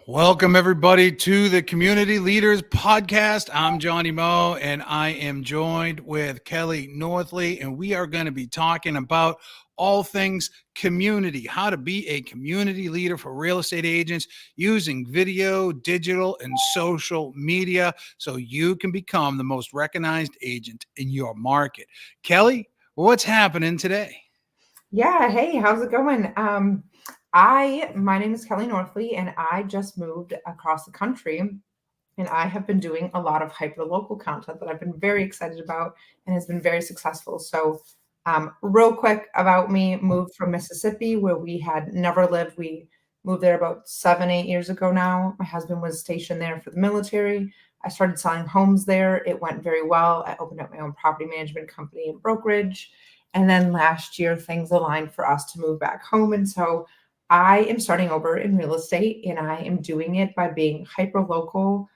Welcome, everybody, to the Community Leaders Podcast. I'm Johnny Moe, and I am joined with Kelly NorthLee, and we are going to be talking about all things community, how to be a community leader for real estate agents using video, digital, and social media so you can become the most recognized agent in your market. Kelly, what's happening today? Yeah, hey, how's it going? My name is Kelly Northley, and I just moved across the country, and I have been doing a lot of hyper local content that I've been very excited about and has been very successful. So, real quick about me, moved from Mississippi where we had never lived. We moved there about 7, 8 years ago now. My husband was stationed there for the military. I started selling homes there. It went very well. I opened up my own property management company and brokerage. And then last year, things aligned for us to move back home. And so I am starting over in real estate, and I am doing it by being hyper local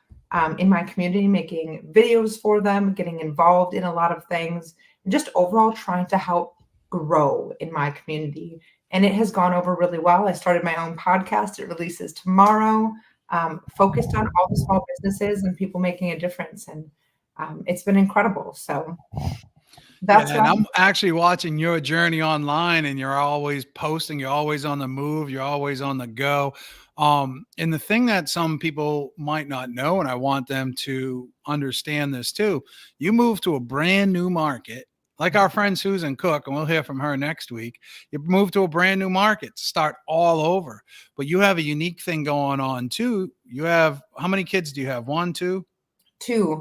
in my community, making videos for them, getting involved in a lot of things, and just overall trying to help grow in my community. And it has gone over really well. I started my own podcast. It releases tomorrow, focused on all the small businesses and people making a difference. And it's been incredible. So Yeah, that's and what I'm actually watching your journey online, and you're always posting, you're always on the move, you're always on the go. And the thing that some people might not know, and I want them to understand this too, you moved to a brand new market, like our friend Susan Cook, and we'll hear from her next week. You moved to a brand new market, start all over. But you have a unique thing going on too. You have, how many kids do you have? One, two?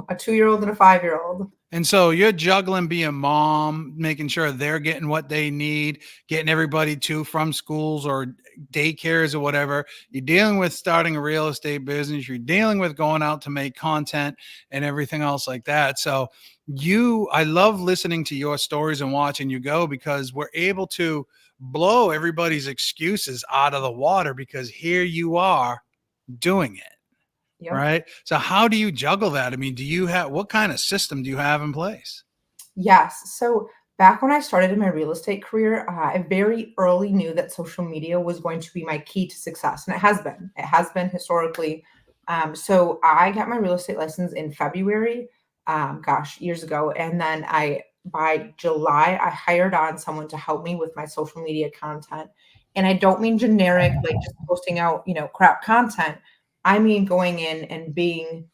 a 2 year old and a 5 year old. And so you're juggling being mom, making sure they're getting what they need, getting everybody to from schools or daycares or whatever. You're dealing with starting a real estate business. You're dealing with going out to make content and everything else like that. So I love listening to your stories and watching you go because we're able to blow everybody's excuses out of the water because here you are doing it. Yep. Right. So how do you juggle that? I mean, what kind of system do you have in place? Yes. So back when I started in my real estate career, I very early knew that social media was going to be my key to success. And it has been. It has been historically. So I got my real estate license in February, years ago. And then by July, I hired on someone to help me with my social media content. And I don't mean generic, like just posting out, crap content. I mean going in and being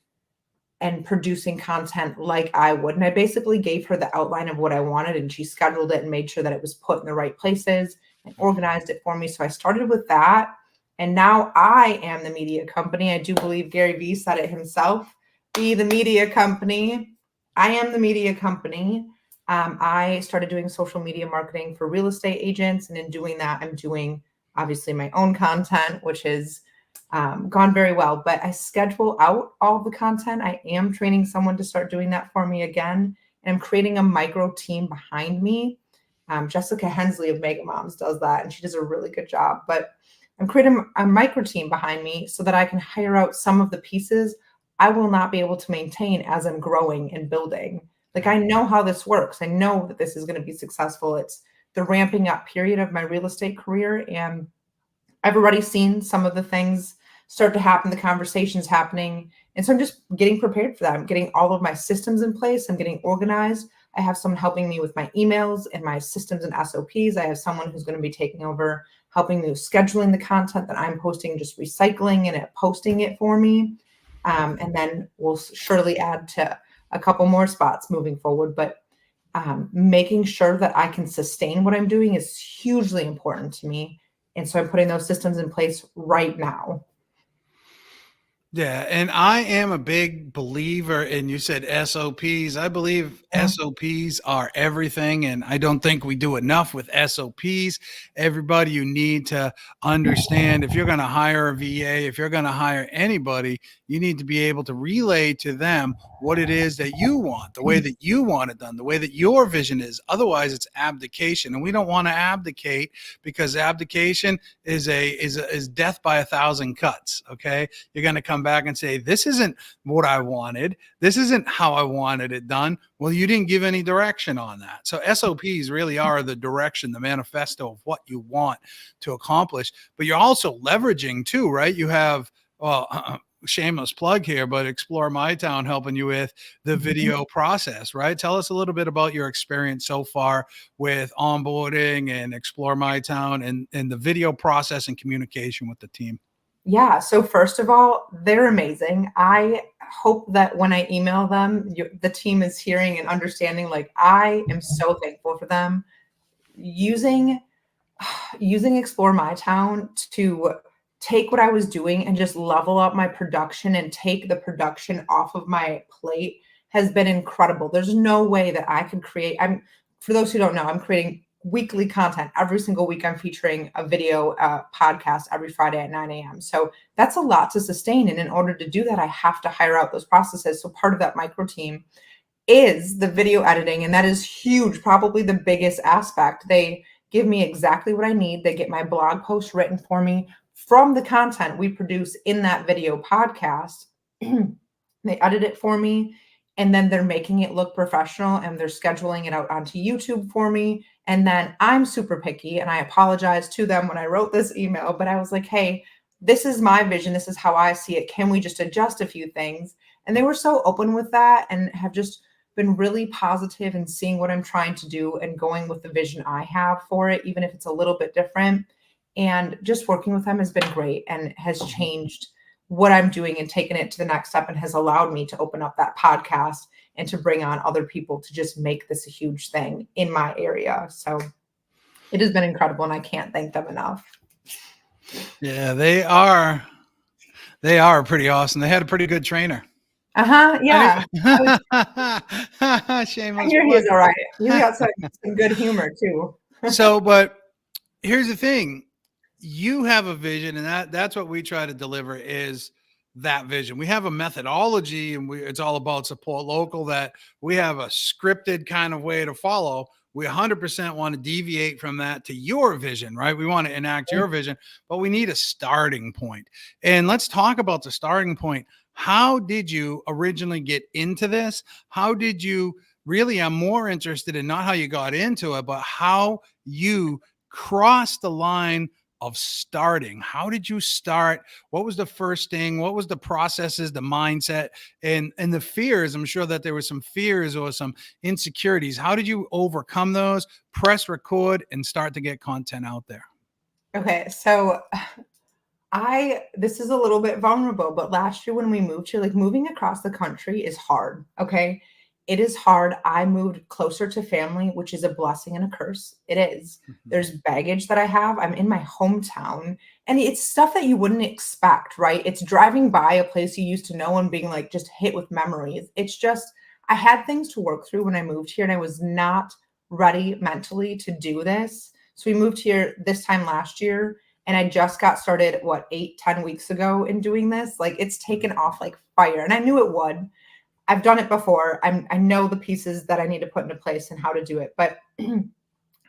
and producing content like I would. And I basically gave her the outline of what I wanted, and she scheduled it and made sure that it was put in the right places and organized it for me. So I started with that. And now I am the media company. I do believe Gary Vee said it himself, be the media company. I am the media company. I started doing social media marketing for real estate agents. And in doing that, I'm doing obviously my own content, which is gone very well, but I schedule out all the content. I am training someone to start doing that for me again. And I'm creating a micro team behind me. Jessica Hensley of Mega Moms does that, and she does a really good job. But I'm creating a micro team behind me so that I can hire out some of the pieces I will not be able to maintain as I'm growing and building. Like, I know how this works. I know that this is going to be successful. It's the ramping up period of my real estate career. And I've already seen some of the things start to happen, the conversations happening. And so I'm just getting prepared for that. I'm getting all of my systems in place. I'm getting organized. I have someone helping me with my emails and my systems and SOPs. I have someone who's going to be taking over, helping me with scheduling the content that I'm posting, just recycling and posting it for me. And then we'll surely add to a couple more spots moving forward. But making sure that I can sustain what I'm doing is hugely important to me. And so I'm putting those systems in place right now. Yeah, and I am a big believer in, you said SOPs. I believe Yeah. SOPs are everything, and I don't think we do enough with SOPs. Everybody, you need to understand if you're going to hire a VA, if you're going to hire anybody, you need to be able to relay to them what it is that you want, the way that you want it done, the way that your vision is. Otherwise, it's abdication, and we don't want to abdicate because abdication is death by a thousand cuts. Okay, you're going to come back and say, this isn't what I wanted. This isn't how I wanted it done. Well, you didn't give any direction on that. So SOPs really are the direction, the manifesto of what you want to accomplish. But you're also leveraging too, right? You have well, shameless plug here, but Explore My Town helping you with the Mhm. video process, right? Tell us a little bit about your experience so far with onboarding and Explore My Town and the video process and communication with the team. Yeah. So first of all, they're amazing. I hope that when I email them, the team is hearing and understanding. Like I am so thankful for them using using Explore My Town to take what I was doing and just level up my production and take the production off of my plate has been incredible. There's no way that I could create. For those who don't know, I'm creating weekly content every single week. I'm featuring a video podcast every Friday at 9 a.m. So that's a lot to sustain. And in order to do that, I have to hire out those processes. So part of that micro team is the video editing, and that is huge, probably the biggest aspect. They give me exactly what I need. They get my blog post written for me from the content we produce in that video podcast. They edit it for me, and then they're making it look professional and they're scheduling it out onto YouTube for me. And then I'm super picky, and I apologize to them when I wrote this email, but I was like, hey, this is my vision. This is how I see it. Can we just adjust a few things? And they were so open with that and have just been really positive in seeing what I'm trying to do and going with the vision I have for it, even if it's a little bit different. And just working with them has been great and has changed what I'm doing and taken it to the next step and has allowed me to open up that podcast and to bring on other people to just make this a huge thing in my area. So it has been incredible and I can't thank them enough. Yeah, they are. They are pretty awesome. They had a pretty good trainer. Yeah. Anyway, I shameless hear he's plug. all right. He's got some good humor too. So, but here's the thing. You have a vision, and that's what we try to deliver is that vision. We have a methodology, and it's all about support local, that we have a scripted kind of way to follow. We 100% want to deviate from that to your vision, right? We want to enact your vision, but we need a starting point. And let's talk about the starting point. How did you originally get into this? How did you really? I'm more interested in not how you got into it, but how you crossed the line of starting. How did you start? What was the first thing? What was the processes, the mindset, and the fears? I'm sure that there were some fears or some insecurities. How did you overcome those? Press record and start to get content out there. Okay, so this is a little bit vulnerable, but last year when we moved here, like moving across the country is hard. Okay. It is hard. I moved closer to family, which is a blessing and a curse. It is. Mhm. There's baggage that I have. I'm in my hometown and it's stuff that you wouldn't expect, right? It's driving by a place you used to know and being like just hit with memories. It's just, I had things to work through when I moved here and I was not ready mentally to do this. So we moved here this time last year and I just got started, what, 8, 10 weeks ago in doing this. Like it's taken off like fire. And I knew it would. I've done it before. I know the pieces that I need to put into place and how to do it. But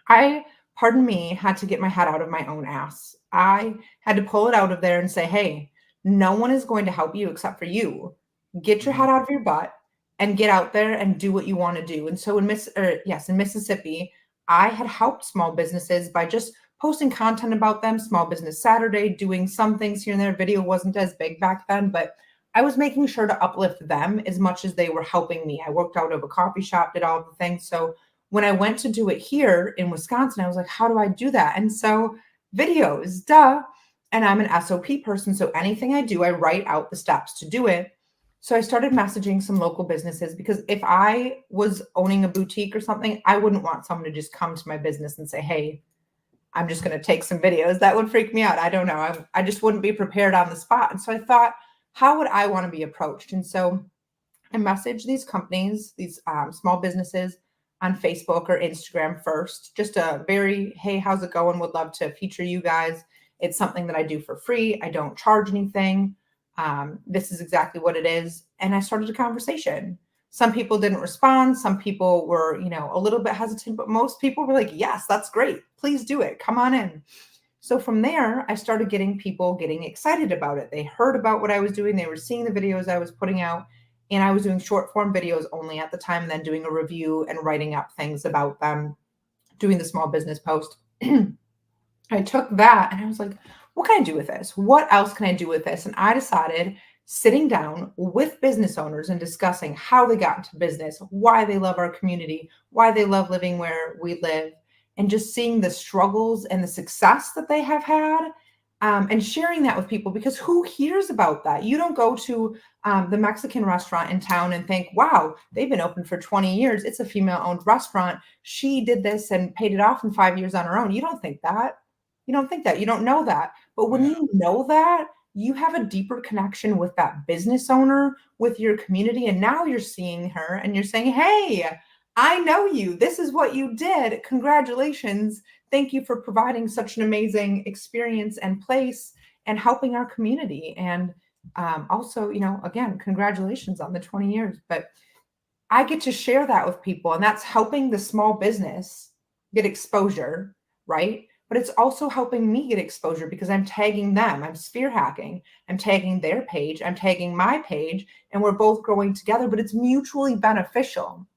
I, pardon me, had to get my head out of my own ass. I had to pull it out of there and say, hey, no one is going to help you except for you. Get your Mhm. head out of your butt and get out there and do what you want to do. And so in Mississippi, I had helped small businesses by just posting content about them, Small Business Saturday, doing some things here and there. Video wasn't as big back then, but I was making sure to uplift them as much as they were helping me. I worked out of a coffee shop, did all of the things. So when I went to do it here in Wisconsin, I was like, how do I do that? And so videos, duh. And I'm an SOP person. So anything I do, I write out the steps to do it. So I started messaging some local businesses because if I was owning a boutique or something, I wouldn't want someone to just come to my business and say, hey, I'm just going to take some videos. That would freak me out. I don't know. I just wouldn't be prepared on the spot. And so I thought, how would I want to be approached? And so I message these companies, these small businesses on Facebook or Instagram first. Just a very, hey, how's it going? Would love to feature you guys. It's something that I do for free. I don't charge anything. This is exactly what it is. And I started a conversation. Some people didn't respond. Some people were, a little bit hesitant, but most people were like, yes, that's great. Please do it. Come on in. So from there, I started getting people getting excited about it. They heard about what I was doing. They were seeing the videos I was putting out. And I was doing short form videos only at the time, and then doing a review and writing up things about them, doing the small business post. I took that and I was like, what can I do with this? What else can I do with this? And I decided sitting down with business owners and discussing how they got into business, why they love our community, why they love living where we live, and just seeing the struggles and the success that they have had, and sharing that with people, because who hears about that? You don't go to the Mexican restaurant in town and think, wow, they've been open for 20 years. It's a female owned restaurant. She did this and paid it off in 5 years on her own. You don't think that. You don't think that. You don't know that. But when Yeah. you know that, you have a deeper connection with that business owner, with your community. And now you're seeing her and you're saying, hey, I know you. This is what you did. Congratulations. Thank you for providing such an amazing experience and place and helping our community. And also, again, congratulations on the 20 years. But I get to share that with people, and that's helping the small business get exposure, right? But it's also helping me get exposure because I'm tagging them, I'm spear hacking, I'm tagging their page, I'm tagging my page, and we're both growing together, but it's mutually beneficial.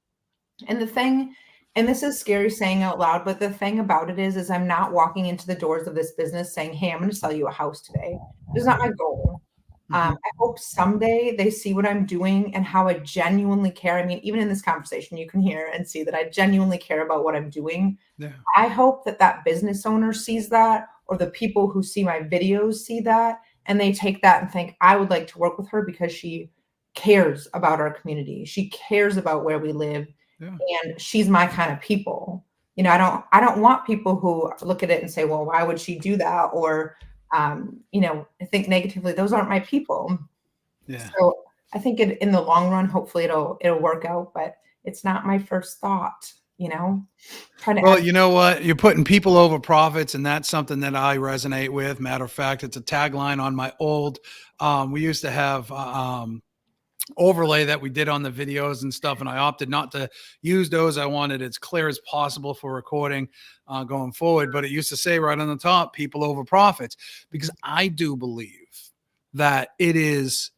And the thing, and this is scary saying out loud, but the thing about it is I'm not walking into the doors of this business saying, hey, I'm going to sell you a house today. It's not my goal. Mhm. I hope someday they see what I'm doing and how I genuinely care. I mean, even in this conversation, you can hear and see that I genuinely care about what I'm doing. Yeah. I hope that that business owner sees that, or the people who see my videos see that, and they take that and think, I would like to work with her because she cares about our community. She cares about where we live, Yeah. and she's my kind of people. I don't want people who look at it and say, well, why would she do that? Or, think negatively. Those aren't my people. Yeah. So I think in the long run, hopefully it'll work out, but it's not my first thought, trying to Well, add. you know what? You're putting people over profits, and that's something that I resonate with. Matter of fact, it's a tagline on my old. We used to have overlay that we did on the videos and stuff, and I opted not to use those. I wanted it as clear as possible for recording going forward. But it used to say right on the top, "People over profits," because I do believe that it is.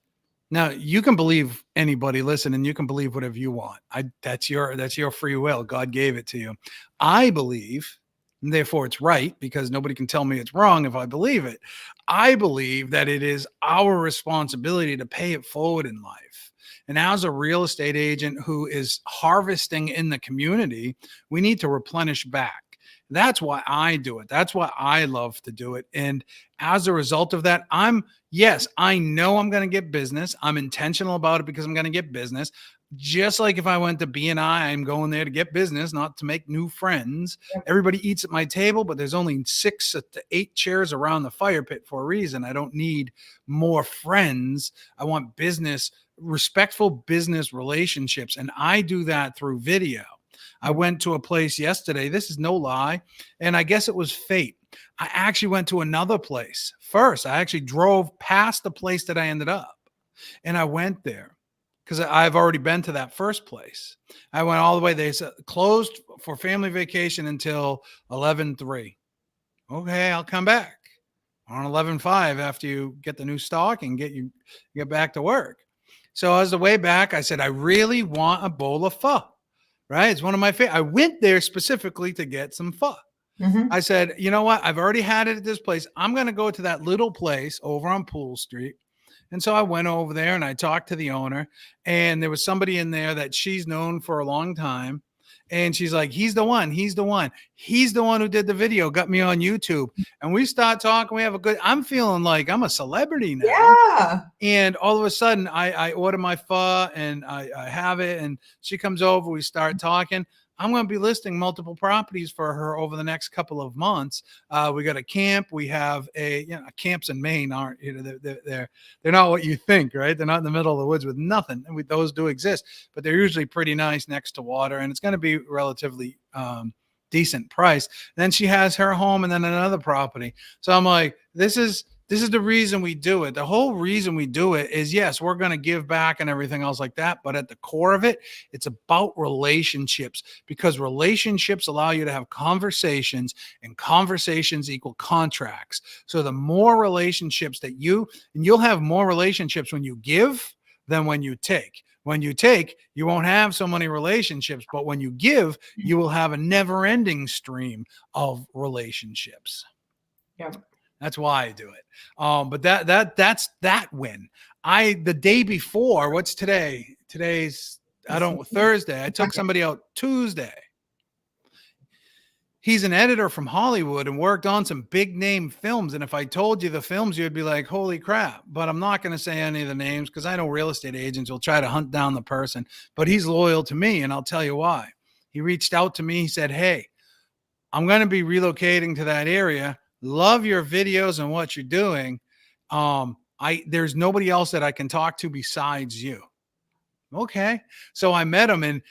Now you can believe anybody, listen, and you can believe whatever you want. That's your free will. God gave it to you. I believe, and therefore it's right because nobody can tell me it's wrong if I believe it. I believe that it is our responsibility to pay it forward in life. And as a real estate agent who is harvesting in the community, we need to replenish back. That's why I do it. That's why I love to do it. And as a result of that, yes, I know I'm going to get business. I'm intentional about it because I'm going to get business. Just like if I went to BNI, I'm going there to get business, not to make new friends. Everybody eats at my table, but there's only 6 to 8 chairs around the fire pit for a reason. I don't need more friends. I want business, respectful business relationships. And I do that through video. I went to a place yesterday. This is no lie. And I guess it was fate. I actually went to another place first. I actually drove past the place that I ended up, and I went there because I've already been to that first place. I went all the way. They said closed for family vacation until 11:03. Okay, I'll come back on 11:05 after you get the new stock and get back to work. So as the way back, I said, I really want a bowl of pho. Right? It's one of my favorite. I went there specifically to get some pho. Mhm. I said, you know what? I've already had it at this place. I'm going to go to that little place over on Pool Street. And so I went over there and I talked to the owner, and there was somebody in there that she's known for a long time. And she's like, he's the one. He's the one. He's the one who did the video, got me on YouTube. And we start talking. We have a good, I'm feeling like I'm a celebrity now. Yeah. And all of a sudden, I order my pho and I have it. And she comes over. We start talking. I'm going to be listing multiple properties for her over the next couple of months. We got a camp. We have camps in Maine aren't, they're not what you think, right? They're not in the middle of the woods with nothing. And those do exist, but they're usually pretty nice next to water, and it's going to be relatively decent price. Then she has her home and then another property. So I'm like, this is the reason we do it. The whole reason we do it is, yes, we're going to give back and everything else like that. But at the core of it, it's about relationships, because relationships allow you to have conversations, and conversations equal contracts. So the more relationships and you'll have more relationships when you give than when you take. When you take, you won't have so many relationships, but when you give, you will have a never ending stream of relationships. Yeah. That's why I do it. But that's that win. The day before, what's today? Today's I This don't Thursday. I took second. somebody out Tuesday. He's an editor from Hollywood and worked on some big name films. And if I told you the films, you'd be like, holy crap. But I'm not going to say any of the names because I know real estate agents will try to hunt down the person. But he's loyal to me, and I'll tell you why. He reached out to me. He said, hey, I'm going to be relocating to that area. Love your videos and what you're doing. There's nobody else that I can talk to besides you. Okay. So I met him, and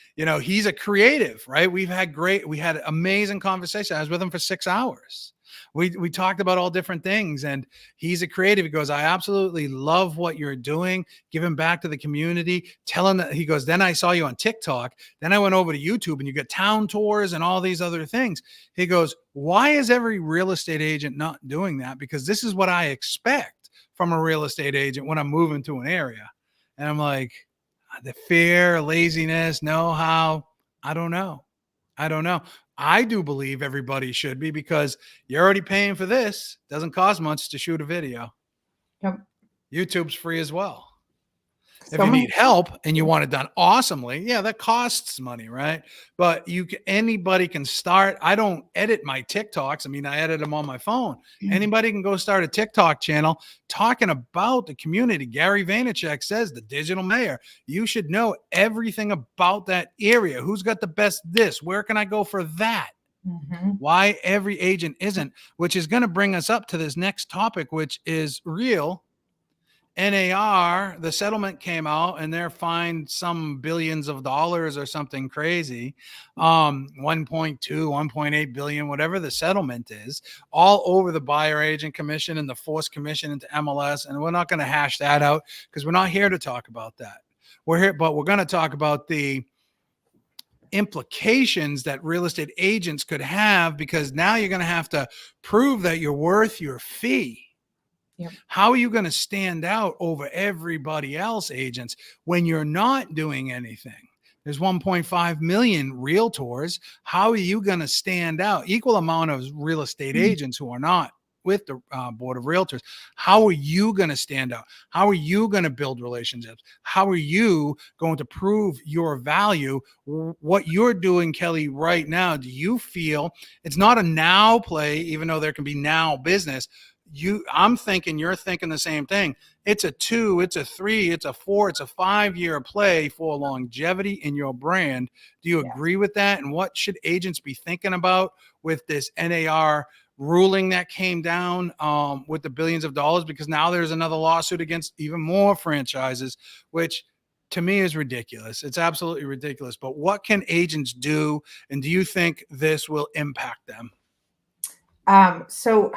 he's a creative, right? We had amazing conversation. I was with him for 6 hours. We talked about all different things, and he's a creative. He goes, I absolutely love what you're doing, giving back to the community. Tell him that. He goes, then I saw you on TikTok. Then I went over to YouTube, and you got town tours and all these other things. He goes, why is every real estate agent not doing that? Because this is what I expect from a real estate agent when I'm moving to an area. And I'm like, the fear, laziness, know-how, I don't know. I do believe everybody should be, because you're already paying for this. Doesn't cost much to shoot a video. Yep. YouTube's free as well. If So you many. need help and you want it done awesomely, yeah, that costs money, right? But anybody can start. I don't edit my TikToks. I mean, I edit them on my phone. Anybody can go start a TikTok channel talking about the community. Gary Vaynerchuk says, the digital mayor, you should know everything about that area. Who's got the best this? Where can I go for that? Mm-hmm. Why every agent isn't, which is going to bring us up to this next topic, which is real. NAR, the settlement came out, and they're fined some billions of dollars or something crazy. 1.2, 1.8 billion, whatever the settlement is, all over the buyer agent commission and the forced commission into MLS. And we're not going to hash that out because we're not here to talk about that. We're here, but we're going to talk about the implications that real estate agents could have, because now you're going to have to prove that you're worth your fee. Yep. How are you going to stand out over everybody else, agents, when you're not doing anything? There's 1.5 million realtors. How are you going to stand out? Equal amount of real estate agents who are not with the board of realtors. How are you going to stand out? How are you going to build relationships? How are you going to prove your value? What you're doing, Kelly, right now, do you feel it's not a now play, even though there can be now business? I'm thinking you're thinking the same thing. It's a 2, it's a 3, it's a 4, it's a 5-year play for longevity in your brand. Do you agree with that? And what should agents be thinking about with this NAR ruling that came down with the billions of dollars? Because now there's another lawsuit against even more franchises, which to me is ridiculous. It's absolutely ridiculous. But what can agents do? And do you think this will impact them? So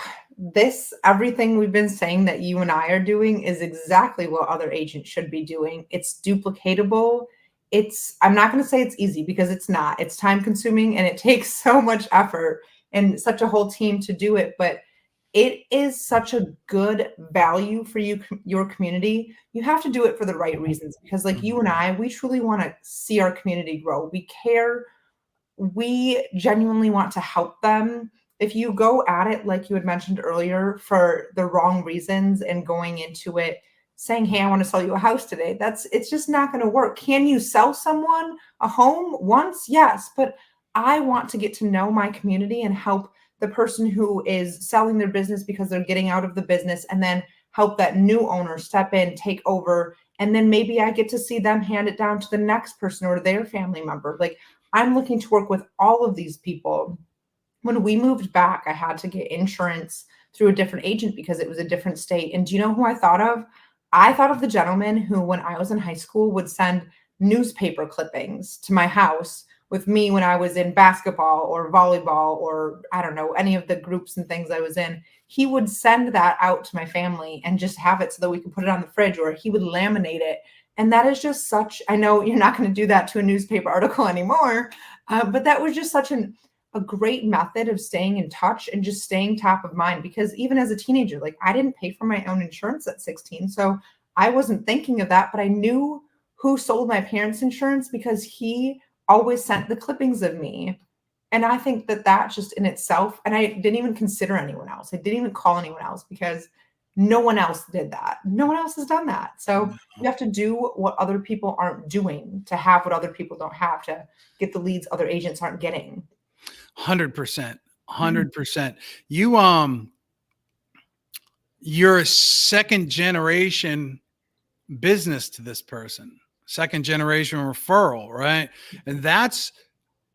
everything we've been saying that you and I are doing is exactly what other agents should be doing. It's duplicatable. I'm not going to say it's easy, because it's not. It's time consuming, and it takes so much effort and such a whole team to do it. But it is such a good value for your community. You have to do it for the right reasons, because like you and I, we truly want to see our community grow. We care. We genuinely want to help them. If you go at it, like you had mentioned earlier, for the wrong reasons and going into it saying, hey, I want to sell you a house today, it's just not going to work. Can you sell someone a home once? Yes. But I want to get to know my community and help the person who is selling their business because they're getting out of the business, and then help that new owner step in, take over. And then maybe I get to see them hand it down to the next person or their family member. Like, I'm looking to work with all of these people. When we moved back, I had to get insurance through a different agent because it was a different state. And do you know who I thought of? I thought of the gentleman who, when I was in high school, would send newspaper clippings to my house with me when I was in basketball or volleyball, or I don't know, any of the groups and things I was in. He would send that out to my family and just have it so that we could put it on the fridge, or he would laminate it. And that is just such, I know you're not going to do that to a newspaper article anymore, but that was just such a great method of staying in touch and just staying top of mind. Because even as a teenager, like, I didn't pay for my own insurance at 16. So I wasn't thinking of that, but I knew who sold my parents' insurance because he always sent the clippings of me. And I think that that just in itself, and I didn't even consider anyone else. I didn't even call anyone else because no one else did that. No one else has done that. So you have to do what other people aren't doing to have what other people don't have, to get the leads other agents aren't getting. 100%. Mhm. 100%. You're a second generation business to this person, second generation referral, right? And that's,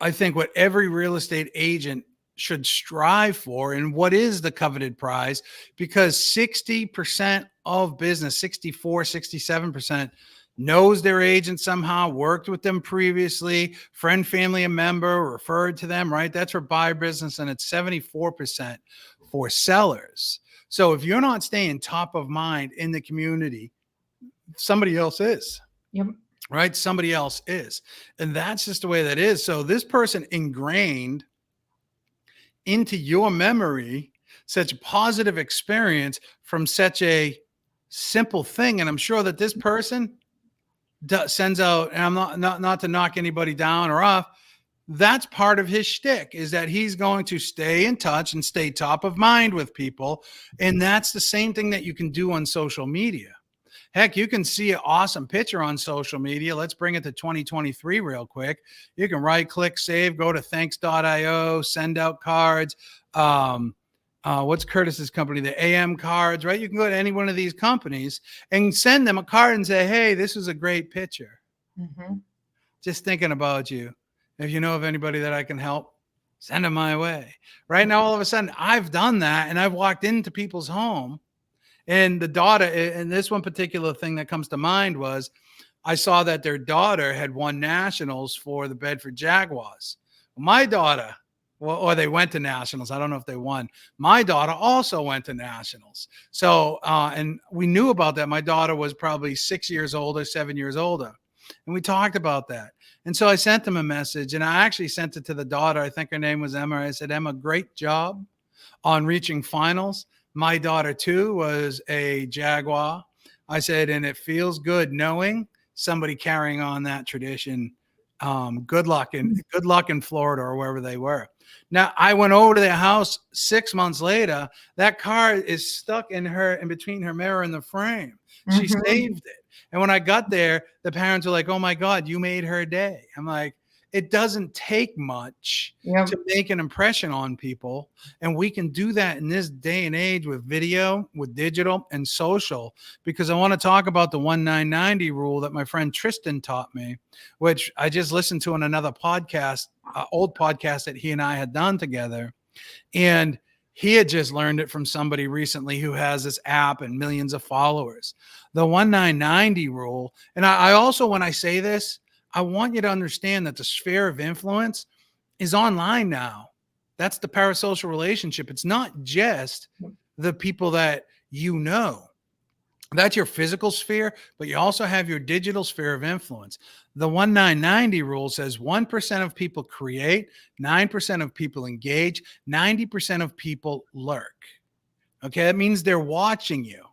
I think, what every real estate agent should strive for. And what is the coveted prize? Because 60% of business, 64, 67%, knows their agent somehow, worked with them previously, friend, family, a member, referred to them, right? That's for buyer business. And it's 74% for sellers. So if you're not staying top of mind in the community, somebody else is. Yep. Right? Somebody else is. And that's just the way that is. So this person ingrained into your memory such a positive experience from such a simple thing. And I'm sure that this person sends out, and I'm not to knock anybody down or off, that's part of his shtick, is that he's going to stay in touch and stay top of mind with people. And that's the same thing that you can do on social media. Heck, you can see an awesome picture on social media. Let's bring it to 2023 real quick. You can right click, save, go to thanks.io, send out cards. What's Curtis's company? The AM cards, right? You can go to any one of these companies and send them a card and say, hey, this is a great picture. Mm-hmm. Just thinking about you. If you know of anybody that I can help, send them my way. Right now, all of a sudden, I've done that and I've walked into people's home. And the daughter, and this one particular thing that comes to mind was I saw that their daughter had won nationals for the Bedford Jaguars. My daughter, well, or they went to nationals. I don't know if they won. My daughter also went to nationals. So, and we knew about that. My daughter was probably 6 years older, 7 years older. And we talked about that. And so I sent them a message, and I actually sent it to the daughter. I think her name was Emma. I said, Emma, great job on reaching finals. My daughter, too, was a Jaguar. I said, and it feels good knowing somebody carrying on that tradition. Good luck in Florida or wherever they were. Now, I went over to their house 6 months later. That car is stuck in between her mirror and the frame. She Mm-hmm. saved it. And when I got there, the parents were like, oh my God, you made her day. I'm like, it doesn't take much Yep. to make an impression on people. And we can do that in this day and age with video, with digital and social, because I want to talk about the 1990 rule that my friend Tristan taught me, which I just listened to on another podcast, old podcast that he and I had done together. And he had just learned it from somebody recently who has this app and millions of followers. The 1990 rule. And I also, when I say this, I want you to understand that the sphere of influence is online now. That's the parasocial relationship. It's not just the people that you know. That's your physical sphere, but you also have your digital sphere of influence. The 1990 rule says 1% of people create, 9% of people engage, 90% of people lurk. Okay, that means they're watching you.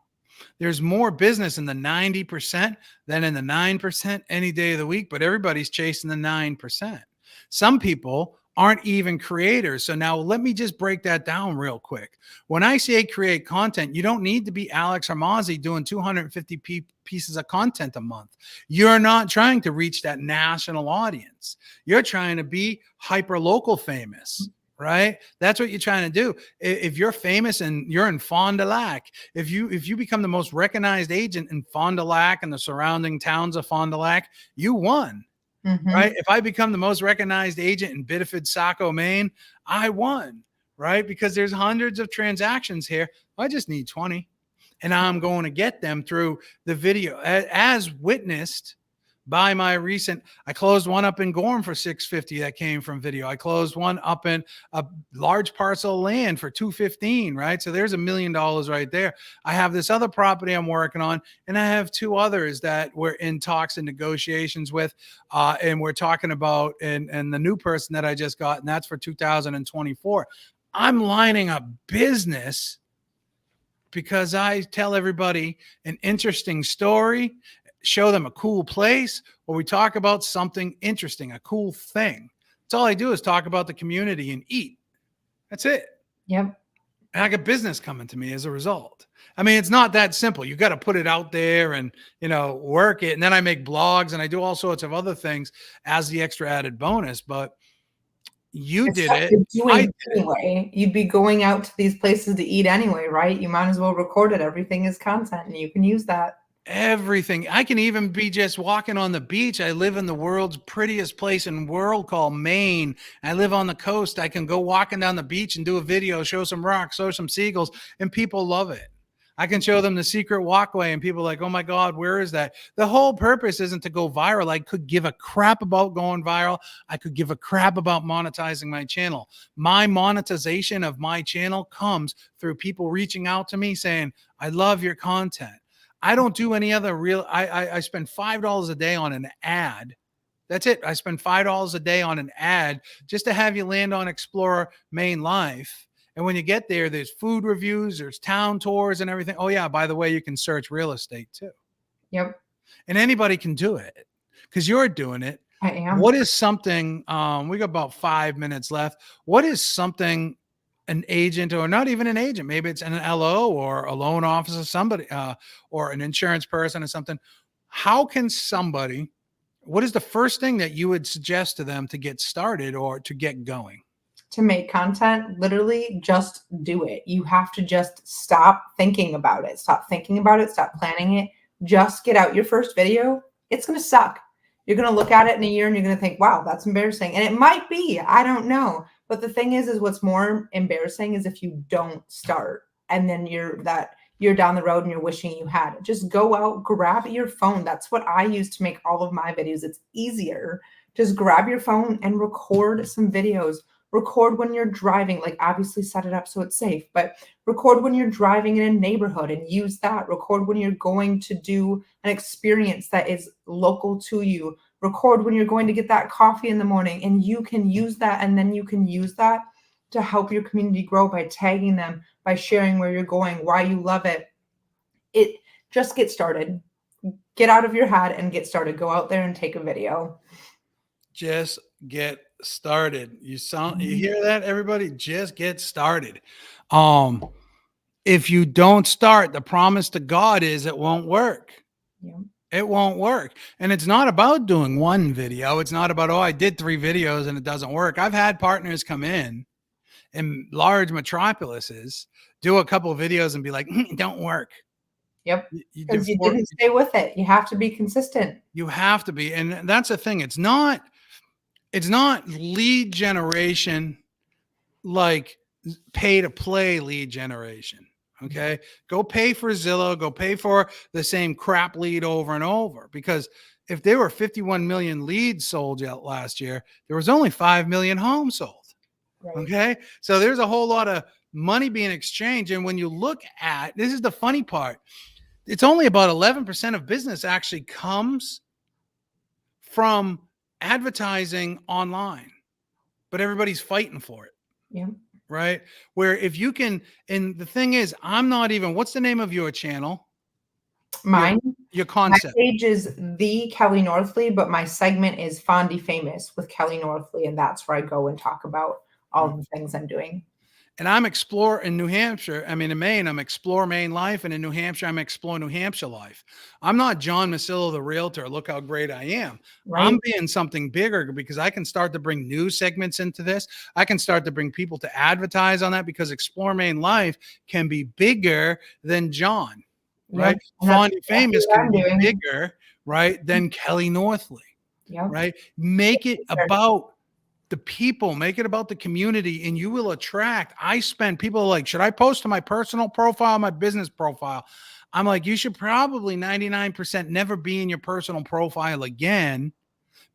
There's more business in the 90% than in the 9% any day of the week, but everybody's chasing the 9%. Some people aren't even creators. So now let me just break that down real quick. When I say create content, you don't need to be Alex Hormozzi doing 250 pieces of content a month. You're not trying to reach that national audience. You're trying to be hyper local famous. Right? That's what you're trying to do. If you're famous and you're in Fond du Lac, if you become the most recognized agent in Fond du Lac and the surrounding towns of Fond du Lac, you won. Mm-hmm. Right? If I become the most recognized agent in Biddeford, Saco, Maine, I won. Right? Because there's hundreds of transactions here. I just need 20. And I'm going to get them through the video, as witnessed by my recent. I closed one up in Gorham for $650 that came from video. I closed one up in a large parcel of land for $215, right? So there's $1 million right there. I have this other property I'm working on, and I have two others that we're in talks and negotiations with, and we're talking about, and the new person that I just got, and that's for 2024. I'm lining up business because I tell everybody an interesting story, show them a cool place, or we talk about something interesting, a cool thing That's all I do is talk about the community and eat. That's it. Yep. And I got business coming to me as a result. I mean, it's not that simple. You got to put it out there and, work it. And then I make blogs and I do all sorts of other things as the extra added bonus. But you It's did what it. you're I doing did it. anyway. You'd be going out to these places to eat anyway, right? You might as well record it. Everything is content and you can use that. Everything. I can even be just walking on the beach. I live in the world's prettiest place in the world called Maine. I live on the coast. I can go walking down the beach and do a video, show some rocks, show some seagulls, and people love it. I can show them the secret walkway and people are like, oh my God, where is that? The whole purpose isn't to go viral. I could give a crap about going viral. I could give a crap about monetizing my channel. My monetization of my channel comes through people reaching out to me saying, I love your content. I don't do any other real. I spend $5 a day on an ad. That's it. I spend $5 a day on an ad just to have you land on Explore Main Life. And when you get there, there's food reviews, there's town tours and everything. Oh yeah, by the way, you can search real estate too. Yep. And anybody can do it because you're doing it. I am. What is something? We got about 5 minutes left. What is something an agent, or not even an agent, maybe it's an LO or a loan officer, somebody, or an insurance person or something. How can somebody, what is the first thing that you would suggest to them to get started or to get going? To make content, literally just do it. You have to just stop thinking about it. Stop thinking about it. Stop planning it. Just get out your first video. It's going to suck. You're going to look at it in a year and you're going to think, wow, that's embarrassing. And it might be, I don't know. But the thing is what's more embarrassing is if you don't start and then you're down the road and you're wishing you had it. Just go out, grab your phone. That's what I use to make all of my videos. It's easier. Just grab your phone and record some videos. Record when you're driving, like obviously set it up so it's safe, but record when you're driving in a neighborhood and use that. Record when you're going to do an experience that is local to you. Record when you're going to get that coffee in the morning, and you can use that. And then you can use that to help your community grow by tagging them, by sharing where you're going, why you love it. It just get started. Get out of your head and get started. Go out there and take a video. Just get started. You hear that, everybody? Just get started. If you don't start, the promise to God is it won't work. Yeah. It won't work. And it's not about doing one video. It's not about, oh, I did 3 videos and it doesn't work. I've had partners come in large metropolises, do a couple of videos and be like, it don't work. Yep. Because you didn't stay with it. You have to be consistent. You have to be. And that's the thing. It's not lead generation like pay to play lead generation. Okay. Go pay for Zillow, go pay for the same crap lead over and over. Because if there were 51 million leads sold out last year, there was only 5 million homes sold. Right. Okay. So there's a whole lot of money being exchanged. And when you look at, this is the funny part, it's only about 11% of business actually comes from advertising online, but everybody's fighting for it. Yeah. Right. Where if you can, and the thing is, I'm not even, what's the name of your channel? Mine? Your concept. My page is the Kelly NorthLee, but my segment is Fondy Famous with Kelly NorthLee. And that's where I go and talk about all the things I'm doing. And I'm Explore in New Hampshire. I mean, in Maine, I'm Explore Maine Life. And in New Hampshire, I'm Explore New Hampshire Life. I'm not John Masillo, the realtor. Look how great I am. Right. I'm being something bigger because I can start to bring news segments into this. I can start to bring people to advertise on that because Explore Maine Life can be bigger than John, right? Fondy Famous can be bigger, right, than Kelly NorthLee, right? Make it about the people, make it about the community, and you will attract. People are like, should I post to my personal profile, my business profile? I'm like, you should probably 99% never be in your personal profile again.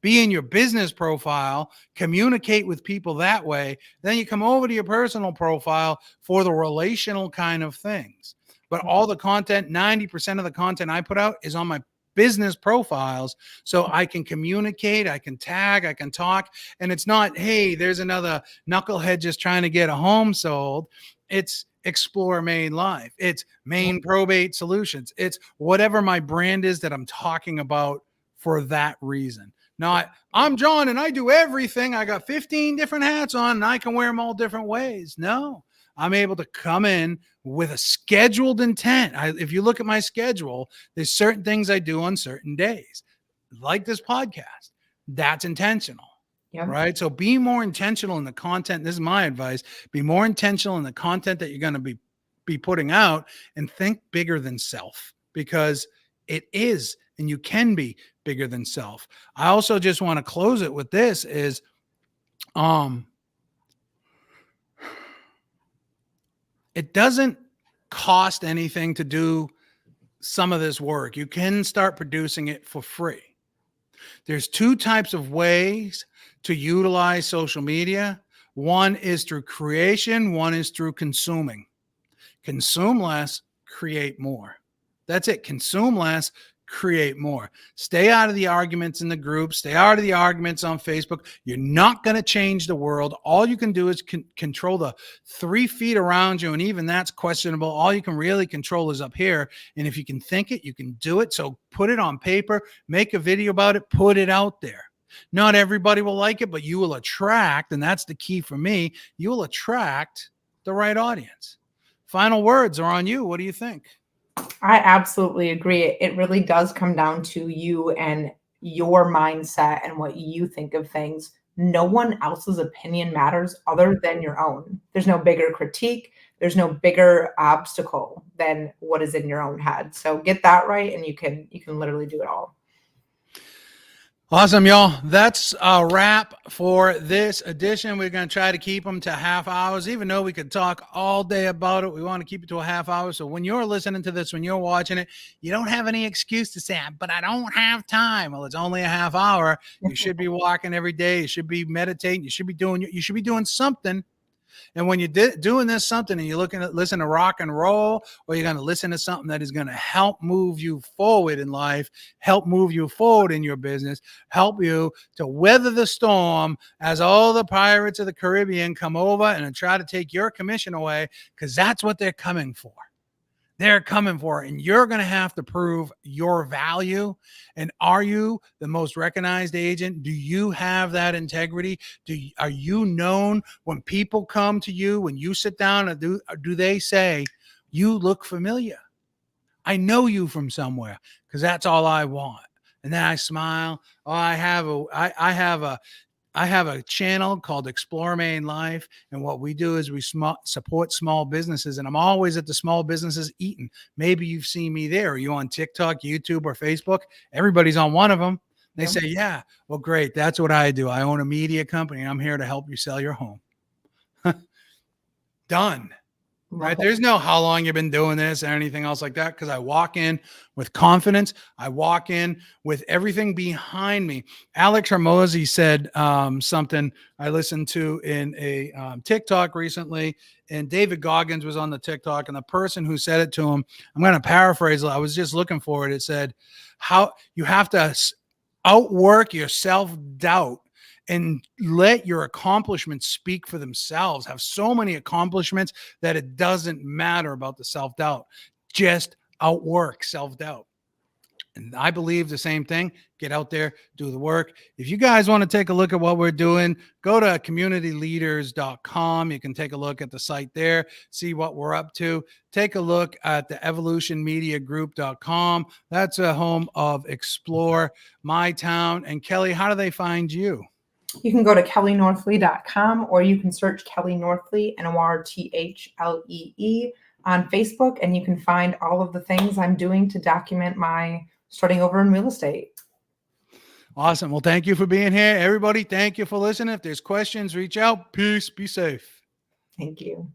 Be in your business profile, communicate with people that way. Then you come over to your personal profile for the relational kind of things. But all the content, 90% of the content I put out is on my business profiles, so I can communicate, I can tag, I can talk. And it's not, hey, there's another knucklehead just trying to get a home sold. It's Explore Maine Life. It's Maine Probate Solutions. It's whatever my brand is that I'm talking about for that reason. Not, I'm John and I do everything. I got 15 different hats on and I can wear them all different ways. No, I'm able to come in with a scheduled intent. If you look at my schedule, there's certain things I do on certain days, like this podcast. That's intentional. Yep. Right. So be more intentional in the content. This is my advice. Be more intentional in the content that you're going to be putting out, and think bigger than self, because it is, and you can be bigger than self. I also just want to close it with this is, it doesn't cost anything to do some of this work. You can start producing it for free. There's two types of ways to utilize social media. One is through creation, one is through consuming. Consume less, create more. That's it. Consume less, create more. Stay out of the arguments in the group. Stay out of the arguments on Facebook. You're not going to change the world. All you can do is control the 3 feet around you, and even that's questionable. All you can really control is up here. And if you can think it, you can do it. So put it on paper, make a video about it, put it out there. Not everybody will like it, but you will attract, and that's the key for me, you will attract the right audience. Final words are on you. What do you think? I absolutely agree. It really does come down to you and your mindset and what you think of things. No one else's opinion matters other than your own. There's no bigger critique. There's no bigger obstacle than what is in your own head. So get that right, and you can literally do it all. Awesome, y'all. That's a wrap for this edition. We're going to try to keep them to half hours, even though we could talk all day about it. We want to keep it to a half hour. So when you're listening to this, when you're watching it, you don't have any excuse to say, but I don't have time. Well, it's only a half hour. You should be walking every day. You should be meditating. You should be doing something. And when you're doing this something and you're listen to rock and roll, or you're going to listen to something that is going to help move you forward in life, help move you forward in your business, help you to weather the storm as all the pirates of the Caribbean come over and try to take your commission away, because that's what they're coming for. They're coming for it, and you're going to have to prove your value. And are you the most recognized agent? Do you have that integrity? Are you known when people come to you, when you sit down, and do they say, you look familiar? I know you from somewhere, because that's all I want. And then I smile. Oh, I have a channel called Explore Maine Life, and what we do is we support small businesses, and I'm always at the small businesses eating. Maybe you've seen me there. Are you on TikTok, YouTube, or Facebook? Everybody's on one of them. They say, yeah, well, great. That's what I do. I own a media company, and I'm here to help you sell your home. Done. Right? There's no how long you've been doing this or anything else like that, because I walk in with confidence. I walk in with everything behind me. Alex Hormozy said something I listened to in a TikTok recently, and David Goggins was on the TikTok, and the person who said it to him, I'm going to paraphrase. I was just looking for it. It said, how you have to outwork your self-doubt and let your accomplishments speak for themselves. Have so many accomplishments that it doesn't matter about the self-doubt. Just outwork self-doubt. And I believe the same thing. Get out there, do the work. If you guys want to take a look at what we're doing, go to communityleaders.com. You can take a look at the site there, see what we're up to. Take a look at the evolutionmediagroup.com. That's a home of Explore My Town. And Kelly, how do they find you? You can go to kellynorthlee.com, or you can search Kelly Northlee, NorthLee, on Facebook, and you can find all of the things I'm doing to document my starting over in real estate. Awesome. Well, thank you for being here. Everybody, thank you for listening. If there's questions, reach out. Peace. Be safe. Thank you.